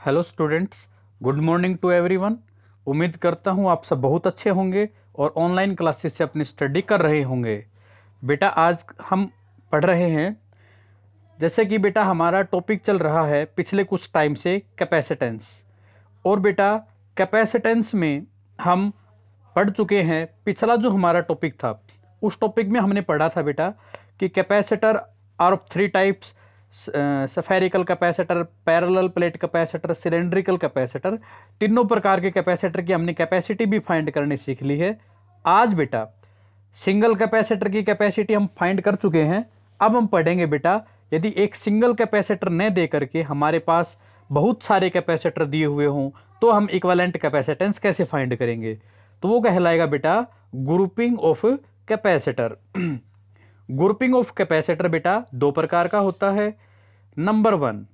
Hello students, good morning to everyone. उम्मीद करता हूँ आप सब बहुत अच्छे होंगे और ऑनलाइन क्लासेस से अपनी स्टडी कर रहे होंगे। बेटा आज हम पढ़ रहे हैं, जैसे कि बेटा हमारा टॉपिक चल रहा है पिछले कुछ टाइम से कैपेसिटेंस। और बेटा कैपेसिटेंस में हम पढ़ चुके हैं। पिछला जो हमारा टॉपिक था उस टॉपिक में हमने पढ़ा था बेटा कि capacitor are of three types: spherical capacitor, parallel plate capacitor, cylindrical capacitor. तीनों प्रकार के कैपेसिटर की हमने कैपेसिटी भी फाइंड करनी सीख ली है। आज बेटा सिंगल कैपेसिटर की कैपेसिटी हम फाइंड कर चुके हैं। अब हम पढ़ेंगे बेटा, यदि एक सिंगल कैपेसिटर न दे करके हमारे पास बहुत सारे कैपेसिटर दिए हुए हों तो हम इक्विवेलेंट कैपेसिटेंस कैसे फाइंड करेंगे। तो वो कहलाएगा बेटा grouping of capacitor. Grouping of capacitor बेटा दो प्रकार का होता है। नंबर वन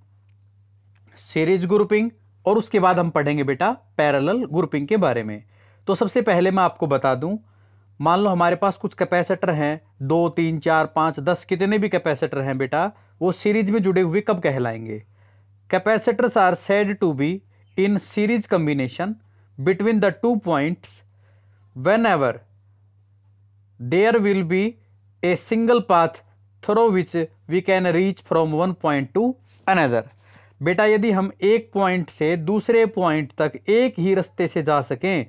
सीरीज ग्रुपिंग, और उसके बाद हम पढ़ेंगे बेटा पैरेलल ग्रुपिंग के बारे में। तो सबसे पहले मैं आपको बता दूं, मान लो हमारे पास कुछ कैपेसिटर हैं, 2 3 4 5 10 कितने भी कैपेसिटर हैं बेटा, वो सीरीज में जुड़े हुए कब कहलाएंगे। Capacitors are said to be in series combination between the two points whenever there will be a single path through which we can reach from one point to another। बेटा यदि हम एक पॉइंट से दूसरे पॉइंट तक एक ही रास्ते से जा सकें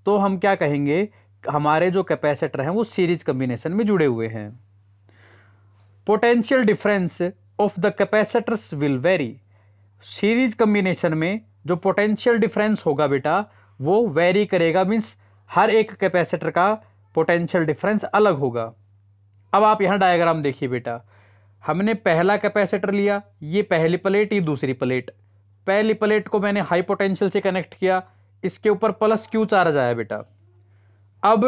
तो हम क्या कहेंगे, हमारे जो कैपेसिटर हैं वो सीरीज कॉम्बिनेशन में जुड़े हुए हैं। Potential difference of the capacitors will very. Series combination में जो पोटेंशियल डिफरेंस होगा बेटा वो वेरी करेगा, मीन्स हर एक कैपेसिटर का पोटेंशियल डिफरेंस अलग होगा। अब आप यहां डायग्राम देखिए बेटा, हमने पहला कैपेसिटर लिया, ये पहली प्लेट, ये दूसरी प्लेट। पहली प्लेट को मैंने हाई पोटेंशियल से कनेक्ट किया, इसके ऊपर प्लस क्यू चार्ज आया बेटा। अब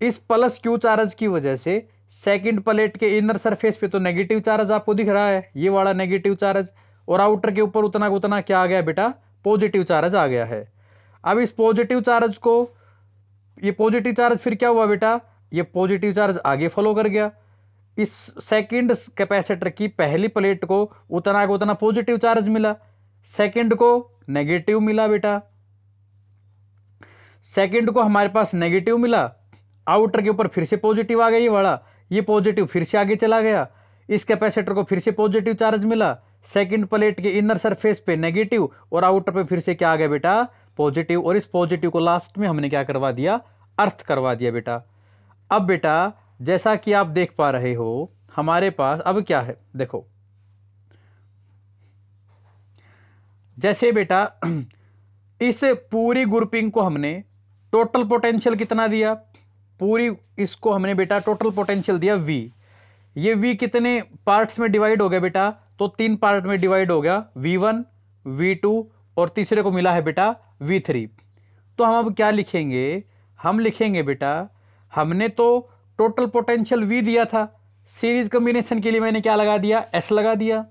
इस प्लस क्यू चार्ज की वजह से सेकंड प्लेट के इनर सरफेस पे तो नेगेटिव चार्ज आपको दिख रहा है, ये वाला नेगेटिव चार्ज, और आउटर के ऊपर उतना उतना क्या आ गया बेटा, पॉजिटिव चार्ज आ गया है। अब इस पॉजिटिव चार्ज को, ये पॉजिटिव चार्ज फिर क्या हुआ बेटा, ये पॉजिटिव चार्ज आगे फॉलो कर गया। इस सेकंड कैपेसिटर की पहली प्लेट को उतना पॉजिटिव चार्ज मिला, सेकंड को नेगेटिव मिला बेटा। सेकंड को हमारे पास नेगेटिव मिला, आउटर के ऊपर फिर से पॉजिटिव आ गया, ये वाला, ये पॉजिटिव फिर से आगे चला गया। इस कैपेसिटर को फिर से पॉजिटिव चार्ज मिला, सेकंड प्लेट के इनर सरफेस पे नेगेटिव और आउटर पे फिर से क्या आ गया बेटा, पॉजिटिव। और इस पॉजिटिव को लास्ट में हमने क्या करवा दिया, अर्थ करवा दिया बेटा। अब बेटा जैसा कि आप देख पा रहे हो हमारे पास अब क्या है, देखो जैसे बेटा इस पूरी ग्रुपिंग को हमने टोटल पोटेंशियल कितना दिया, पूरी इसको हमने बेटा टोटल पोटेंशियल दिया V। ये V कितने पार्ट्स में डिवाइड हो गया बेटा, तो 3 पार्ट में डिवाइड हो गया, V1 V2 और तीसरे को मिला है बेटा V3। तो हम अब क्या लिखेंगे, हम लिखेंगे बेटा हमने तो टोटल पोटेंशियल V दिया था, सीरीज कॉम्बिनेशन के लिए मैंने क्या लगा दिया, S लगा दिया।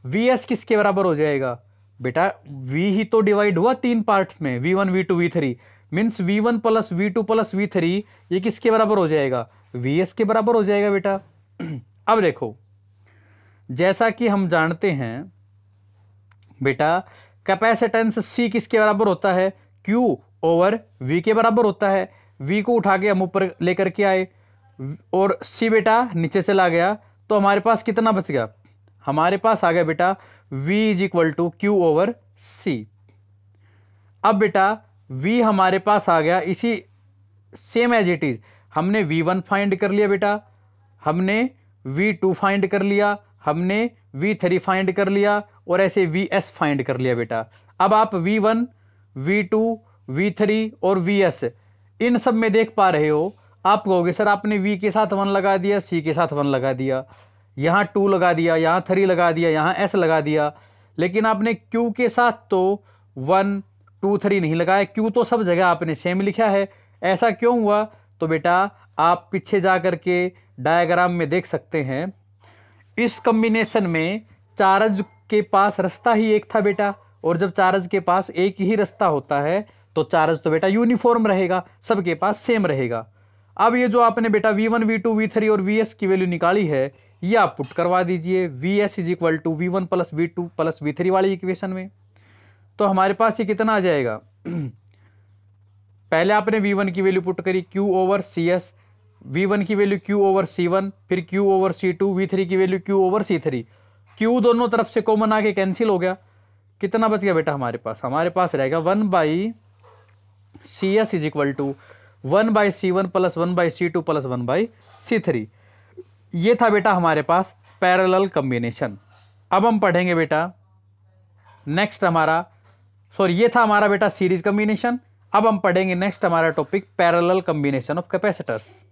Vs किसके बराबर हो जाएगा बेटा, V ही तो डिवाइड हुआ 3 पार्ट्स में, V1 V2 V3, means V1 plus V2 plus V3 ये किसके बराबर हो जाएगा, Vs के बराबर हो जाएगा बेटा। अब देखो जैसा कि हम जानते हैं बेटा कैपेसिटेंस C किसके बराबर होता है, Q ओवर V के बराबर होता है। V को उठा के हम ऊपर लेकर के आए और C बेटा नीचे चला गया, तो हमारे पास कितना बच गया, हमारे पास आ गया बेटा V is equal to Q over C। अब बेटा V हमारे पास आ गया, इसी सेम एज इट इज हमने V1 फाइंड कर लिया बेटा, हमने V2 फाइंड कर लिया, हमने V3 फाइंड कर लिया और ऐसे Vs फाइंड कर लिया बेटा। अब आप V1 V2 V3 और Vs इन सब में देख पा रहे हो, आप कहोगे सर आपने V के साथ 1 लगा दिया, C के साथ 1 लगा दिया, यहाँ 2 लगा दिया, यहाँ 3 लगा दिया, यहाँ S लगा दिया, लेकिन आपने Q के साथ तो 1 2 3 नहीं लगाया। Q तो सब जगह आपने सेम लिखा है, ऐसा क्यों हुआ, तो बेटा आप पीछे जा करके डायग्राम में देख सकते हैं, इस कॉम्बिनेशन में चार्ज के पास रास्ता ही एक था बेटा, और जब चार्ज के पास एक ही रास्ता होता है तो चार्ज तो बेटा यूनिफॉर्म रहेगा, सबके पास सेम रहेगा। अब ये जो आपने बेटा V1 V2 V3 और Vs की वैल्यू निकाली है ये आप पुट करवा दीजिए, Vs is equal to V1 plus V2 plus V3 वाली इक्वेशन में। तो हमारे पास ये कितना आ जाएगा, पहले आपने V1 की वैल्यू पुट करी Q ओवर CS, V1 की वैल्यू Q ओवर C1, फिर Q ओवर C2, V3 की value Q over C3। Q दोनों तरफ से कॉमन आके कैंसिल हो गया, कितना बच गया बेटा हमारे पास रहेगा 1/CS is equal to 1/C1 plus 1/C2 plus 1/C3। ये था बेटा हमारे पास पैरेलल कॉम्बिनेशन। अब हम पढ़ेंगे बेटा नेक्स्ट ये था हमारा बेटा सीरीज कॉम्बिनेशन। अब हम पढ़ेंगे नेक्स्ट हमारा topic parallel combination of capacitors.